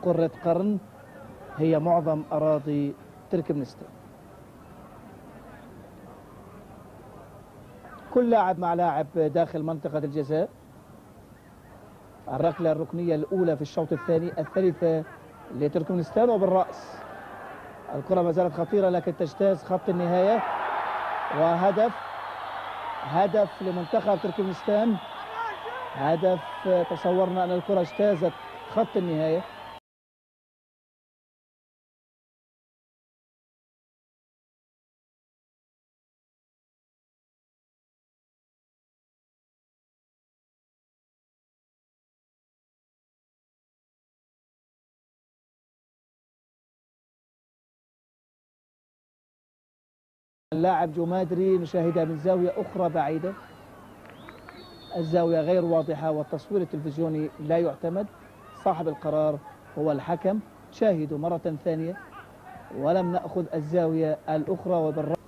قرة قرن هي معظم أراضي تركمانستان. كل لاعب مع لاعب داخل منطقة الجزاء. الركلة الركنية الأولى في الشوط الثاني، الثالثة لتركمانستان وبالرأس. الكرة ما زالت خطيرة لكن تجتاز خط النهاية، هدف لمنتخب تركمانستان. هدف، تصورنا أن الكرة اجتازت خط النهاية. اللاعب جمادري نشاهدها من زاوية أخرى بعيدة، الزاوية غير واضحة والتصوير التلفزيوني لا يعتمد. صاحب القرار هو الحكم. شاهدوا مرة ثانية ولم نأخذ الزاوية الأخرى. وبالرأس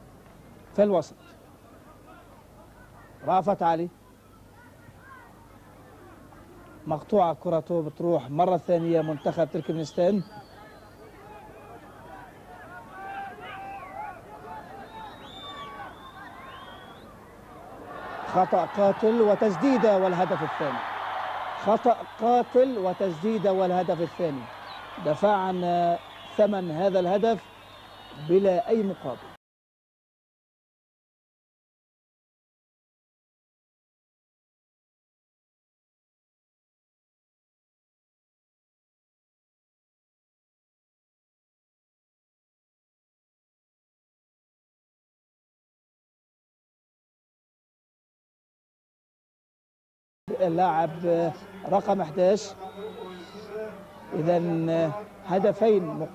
في الوسط رأفت علي، مقطوعة كرته بتروح مرة ثانية منتخب تركمانستان. خطأ قاتل وتسديدة والهدف الثاني. خطأ قاتل وتسديدة والهدف الثاني. دفعنا ثمن هذا الهدف بلا أي مقابل. اللاعب رقم 11. إذن هدفين